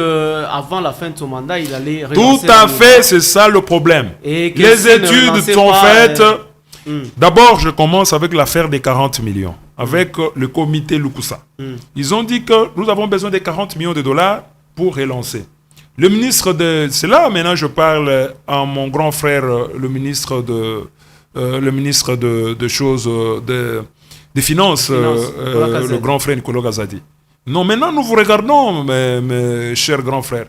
Avant la fin de son mandat, il allait relancer l'AMIBA. Tout à fait, c'est ça le problème. Les études sont faites. D'abord, je commence avec l'affaire des 40 millions, avec le comité Lukusa. Ils ont dit que nous avons besoin de 40 millions de dollars pour relancer. Le ministre de... C'est là, maintenant, je parle à mon grand frère, le ministre de choses... des finances, le grand frère Nicolas Gazadi. Non, maintenant nous vous regardons, mes chers grands frères,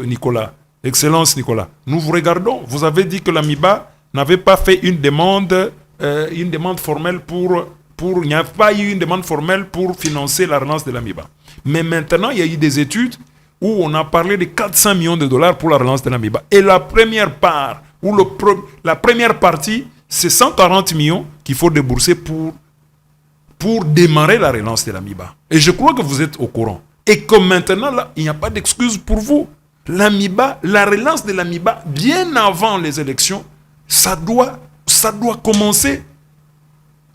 Nicolas, Excellence Nicolas. Nous vous regardons. Vous avez dit que l'AMIBA n'avait pas fait une demande formelle il n'y a pas eu une demande formelle pour financer la relance de l'AMIBA. Mais maintenant, il y a eu des études où on a parlé de 400 millions de dollars pour la relance de l'AMIBA. Et la première part, la première partie, c'est 140 millions qu'il faut débourser pour démarrer la relance de l'AMIBA. Et je crois que vous êtes au courant. Et que maintenant, là, il n'y a pas d'excuse pour vous. L'AMIBA, la relance de l'AMIBA, bien avant les élections, ça doit commencer.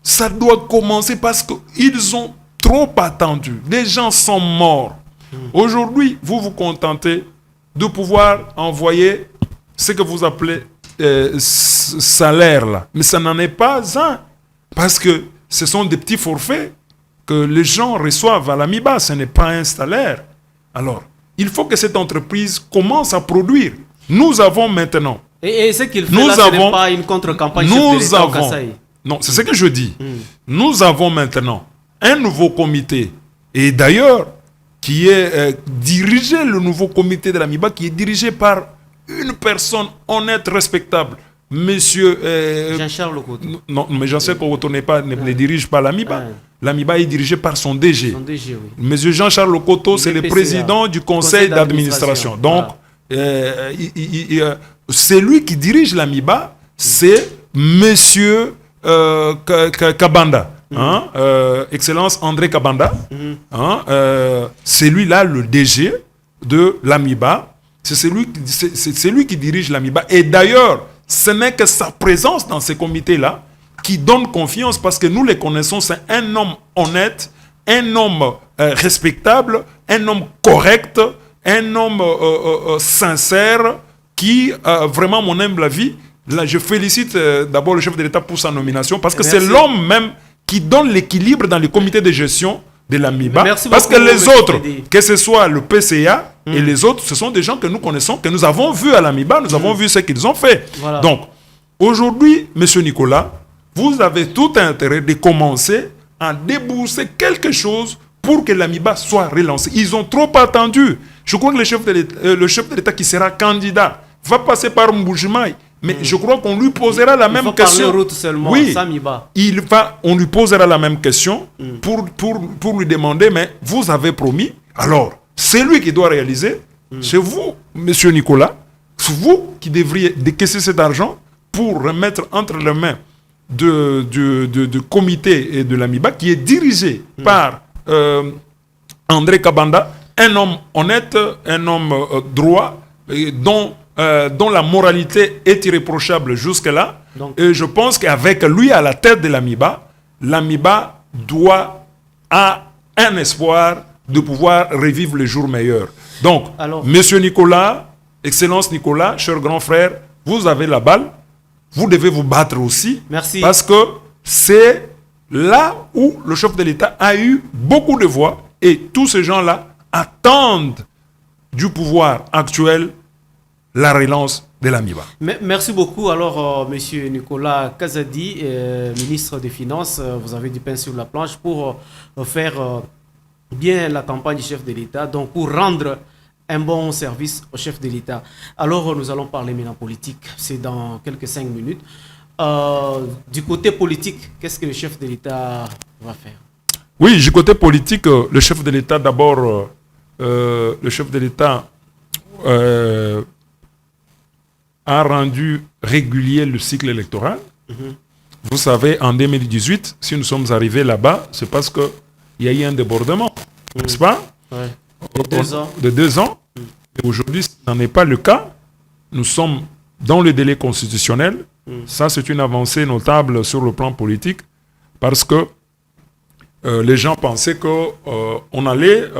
Ça doit commencer parce qu'ils ont trop attendu. Les gens sont morts. Aujourd'hui, vous vous contentez de pouvoir envoyer ce que vous appelez salaire là. Mais ça n'en est pas un. Parce que ce sont des petits forfaits que les gens reçoivent à l'AMIBA. Ce n'est pas un salaire. Alors, il faut que cette entreprise commence à produire. Nous avons maintenant Et ce qu'il fait là, ce n'est pas une contre-campagne chef de l'État au Kasaï. Non, c'est ce que je dis. Nous avons maintenant un nouveau comité. Et d'ailleurs, qui est dirigé, le nouveau comité de l'AMIBA, qui est dirigé par une personne honnête, respectable. Monsieur... Jean-Charles Lokoto. Non, mais Jean-Charles Lokoto ne dirige pas l'AMIBA. L'AMIBA est dirigé par son DG. Son DG, oui. Monsieur Jean-Charles Lokoto, c'est le président du conseil d'administration. Donc, c'est lui qui dirige l'AMIBA, c'est Monsieur Kabanda. Excellence André Kabanda. C'est lui-là le DG de l'AMIBA. C'est lui qui dirige l'AMIBA. Et d'ailleurs, ce n'est que sa présence dans ces comités-là qui donne confiance, parce que nous les connaissons. C'est un homme honnête, un homme respectable, un homme correct, un homme sincère qui, vraiment, mon humble avis, là, je félicite d'abord le chef de l'État pour sa nomination, parce que c'est l'homme même qui donne l'équilibre dans les comités de gestion de l'AMIBA. Parce que les autres, que ce soit le PCA et les autres, ce sont des gens que nous connaissons, que nous avons vus à l'AMIBA, nous avons vu ce qu'ils ont fait. Voilà. Donc, aujourd'hui, M. Nicolas, vous avez tout intérêt de commencer à débourser quelque chose pour que l'AMIBA soit relancée. Ils ont trop attendu. Je crois que le chef de l'État qui sera candidat va passer par Mboujimaï. Mais je crois qu'on lui posera la même question. Route seulement, oui, on lui posera la même question pour lui demander, mais vous avez promis, alors c'est lui qui doit réaliser. C'est vous, monsieur Nicolas, c'est vous qui devriez décaisser cet argent pour remettre entre les mains du comité et de l'AMIBA, qui est dirigé par André Kabanda, un homme honnête, un homme droit, dont la moralité est irréprochable jusque-là. Et je pense qu'avec lui à la tête de l'AMIBA, l'AMIBA a un espoir de pouvoir revivre les jours meilleurs. Donc, monsieur Nicolas, Excellence Nicolas, cher grand frère, vous avez la balle. Vous devez vous battre aussi. Merci. Parce que c'est là où le chef de l'État a eu beaucoup de voix. Et tous ces gens-là attendent du pouvoir actuel la relance de l'AMIBA. Merci beaucoup. Alors, monsieur Nicolas Kazadi, ministre des Finances, vous avez du pain sur la planche pour faire bien la campagne du chef de l'État, donc pour rendre un bon service au chef de l'État. Alors, nous allons parler maintenant politique. C'est dans quelques 5 minutes. Du côté politique, qu'est-ce que le chef de l'État va faire? Oui, du côté politique, le chef de l'État, d'abord, le chef de l'État a rendu régulier le cycle électoral. Vous savez, en 2018, si nous sommes arrivés là-bas, c'est parce qu'il y a eu un débordement, n'est-ce pas? Ouais. De 2 ans. Et aujourd'hui, ce n'en est pas le cas. Nous sommes dans le délai constitutionnel. Ça, c'est une avancée notable sur le plan politique, parce que les gens pensaient qu'on allait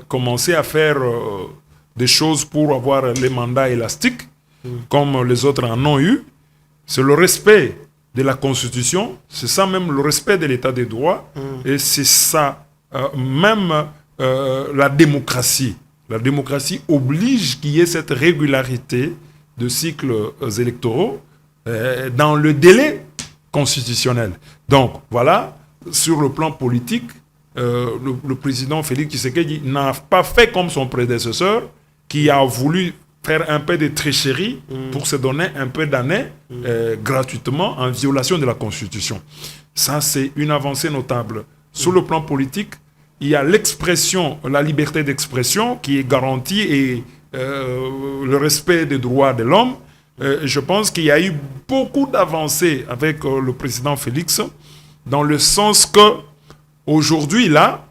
commencer à faire des choses pour avoir les mandats élastiques, comme les autres en ont eu. C'est le respect de la Constitution, c'est ça même le respect de l'état de droit, et c'est ça même la démocratie. La démocratie oblige qu'il y ait cette régularité de cycles électoraux dans le délai constitutionnel. Donc voilà, sur le plan politique, le président Félix Tshisekedi n'a pas fait comme son prédécesseur, qui a voulu faire un peu de tricherie pour se donner un peu d'années gratuitement en violation de la Constitution. Ça, c'est une avancée notable. Sur le plan politique, il y a l'expression, la liberté d'expression qui est garantie et le respect des droits de l'homme. Je pense qu'il y a eu beaucoup d'avancées avec le président Félix, dans le sens que aujourd'hui, là,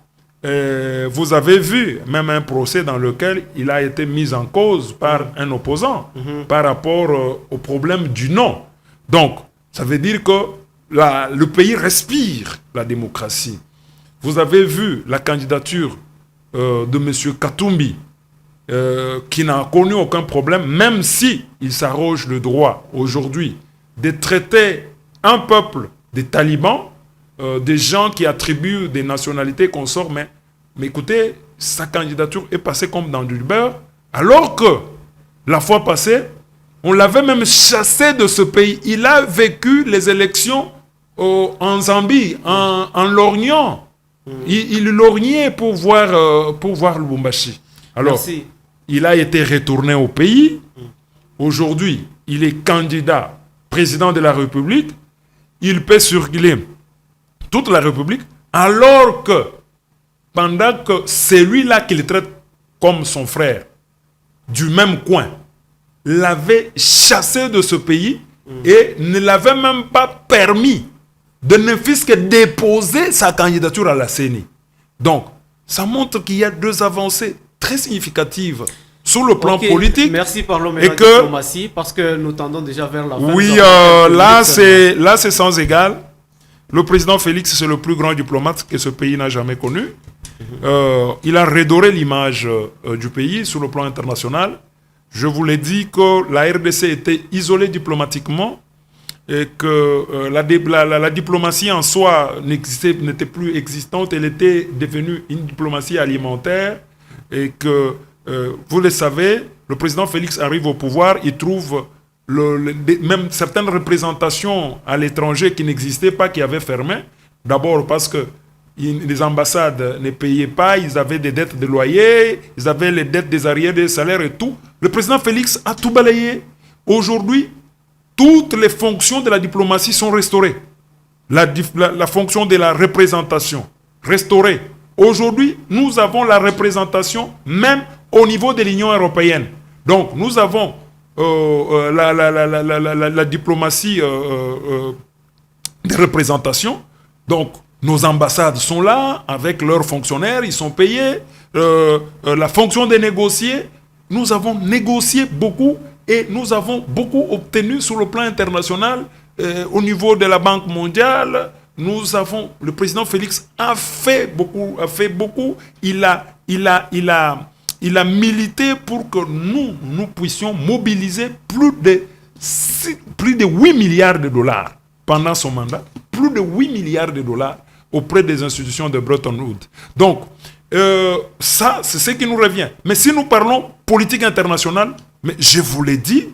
vous avez vu même un procès dans lequel il a été mis en cause par un opposant par rapport au problème du non. Donc, ça veut dire que le pays respire la démocratie. Vous avez vu la candidature de M. Katumbi, qui n'a connu aucun problème, même si il s'arroge le droit aujourd'hui de traiter un peuple des talibans, des gens qui attribuent des nationalités consorts, mais écoutez, sa candidature est passée comme dans du beurre, alors que la fois passée, On l'avait même chassé de ce pays. Il a vécu les élections en Zambie, en lorgnant. Il lorgnait pour voir Lubumbashi. Alors, Merci. il a été retourné au pays. Aujourd'hui, il est candidat président de la République. Il peut circuler toute la République, alors que pendant que celui-là qu'il traite comme son frère, du même coin, l'avait chassé de ce pays et ne l'avait même pas permis de ne fût-ce que déposer sa candidature à la CENI. Donc, ça montre qu'il y a deux avancées très significatives sur le plan politique. Merci, parlons et maintenant que, diplomatie, parce que nous tendons déjà vers la fin. Oui, là c'est sans égal. Le président Félix, c'est le plus grand diplomate que ce pays n'a jamais connu. Il a redoré l'image du pays sur le plan international. Je vous l'ai dit que la RDC était isolée diplomatiquement et que la diplomatie en soi n'était plus existante. Elle était devenue une diplomatie alimentaire et que, vous le savez, le président Félix arrive au pouvoir, il trouve même certaines représentations à l'étranger qui n'existaient pas, qui avaient fermé. D'abord parce que les ambassades ne payaient pas, ils avaient des dettes de loyer, ils avaient les dettes des arriérés des salaires et tout. Le président Félix a tout balayé. Aujourd'hui, toutes les fonctions de la diplomatie sont restaurées. La fonction de la représentation, restaurée. Aujourd'hui, nous avons la représentation même au niveau de l'Union européenne. Donc, nous avons la diplomatie de représentation. Donc, nos ambassades sont là, avec leurs fonctionnaires, ils sont payés. La fonction de négocier, nous avons négocié beaucoup et nous avons beaucoup obtenu sur le plan international, au niveau de la Banque mondiale. Le président Félix a fait beaucoup. Il a milité pour que nous puissions mobiliser plus de 8 milliards de dollars pendant son mandat. Plus de 8 milliards de dollars auprès des institutions de Bretton Woods. Donc, ça, c'est ce qui nous revient. Mais si nous parlons politique internationale, mais je vous l'ai dit,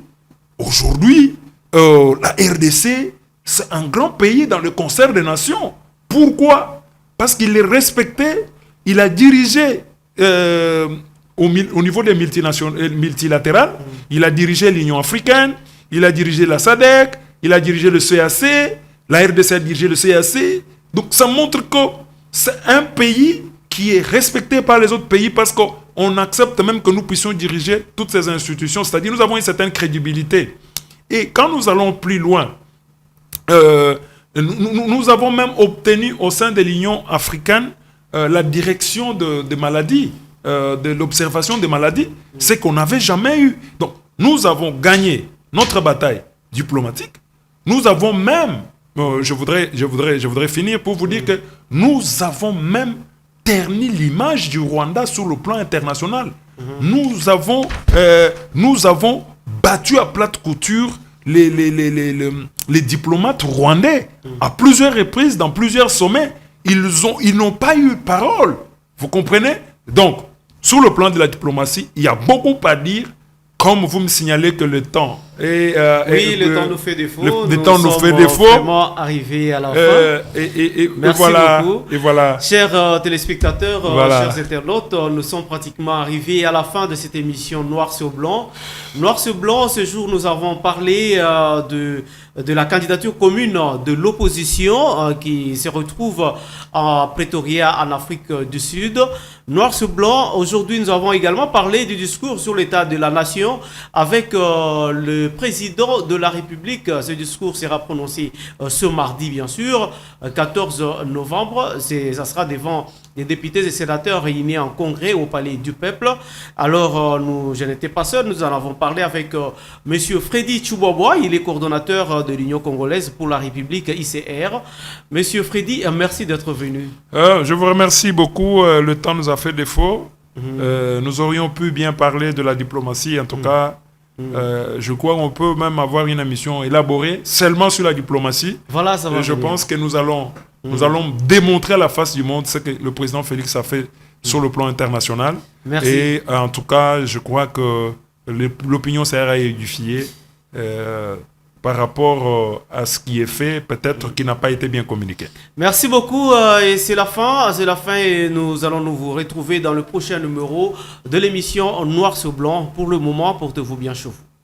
aujourd'hui, la RDC, c'est un grand pays dans le concert des nations. Pourquoi? Parce qu'il est respecté, il a dirigé au niveau des multilatérales, il a dirigé l'Union africaine, il a dirigé la SADC, il a dirigé le CAC, la RDC a dirigé le CAC. Donc ça montre que c'est un pays qui est respecté par les autres pays parce qu'on accepte même que nous puissions diriger toutes ces institutions. C'est-à-dire nous avons une certaine crédibilité. Et quand nous allons plus loin, nous avons même obtenu au sein de l'Union africaine la direction des maladies, de l'observation des maladies, ce qu'on n'avait jamais eu. Donc nous avons gagné notre bataille diplomatique. Nous avons même, je voudrais finir pour vous dire que nous avons même terni l'image du Rwanda sur le plan international. Nous avons battu à plate couture les diplomates rwandais à plusieurs reprises, dans plusieurs sommets. Ils n'ont pas eu parole. Vous comprenez? Donc, sur le plan de la diplomatie, il y a beaucoup à dire. Comme vous me signalez que le temps est... le temps nous fait défaut. Le temps nous fait défaut. Nous sommes vraiment arrivés à la fin. Merci beaucoup. Et voilà. Chers téléspectateurs, Voilà. chers internautes, nous sommes pratiquement arrivés à la fin de cette émission Noir sur Blanc. Noir sur Blanc, ce jour, nous avons parlé de la candidature commune de l'opposition qui se retrouve à Pretoria, en Afrique du Sud. Noir sur Blanc, aujourd'hui, nous avons également parlé du discours sur l'état de la nation avec le président de la République. Ce discours sera prononcé ce mardi, bien sûr, 14 novembre. Ça sera devant des députés et sénateurs réunis en congrès au Palais du Peuple. Alors, je n'étais pas seul, nous en avons parlé avec M. Freddy Chubwabwa, il est coordonnateur de l'Union congolaise pour la République, ICR. Monsieur Freddy, merci d'être venu. Je vous remercie beaucoup. Le temps nous a fait défaut. Nous aurions pu bien parler de la diplomatie. En tout cas, je crois qu'on peut même avoir une émission élaborée seulement sur la diplomatie. Voilà, ça va. Et je pense que nous allons démontrer à la face du monde ce que le président Félix a fait sur le plan international. Merci. Et en tout cas, je crois que l'opinion sera édifiée par rapport à ce qui est fait, peut-être qui n'a pas été bien communiqué. Merci beaucoup et c'est la fin. C'est la fin et nous allons nous vous retrouver dans le prochain numéro de l'émission Noir sur Blanc. Pour le moment, portez-vous bien chez vous.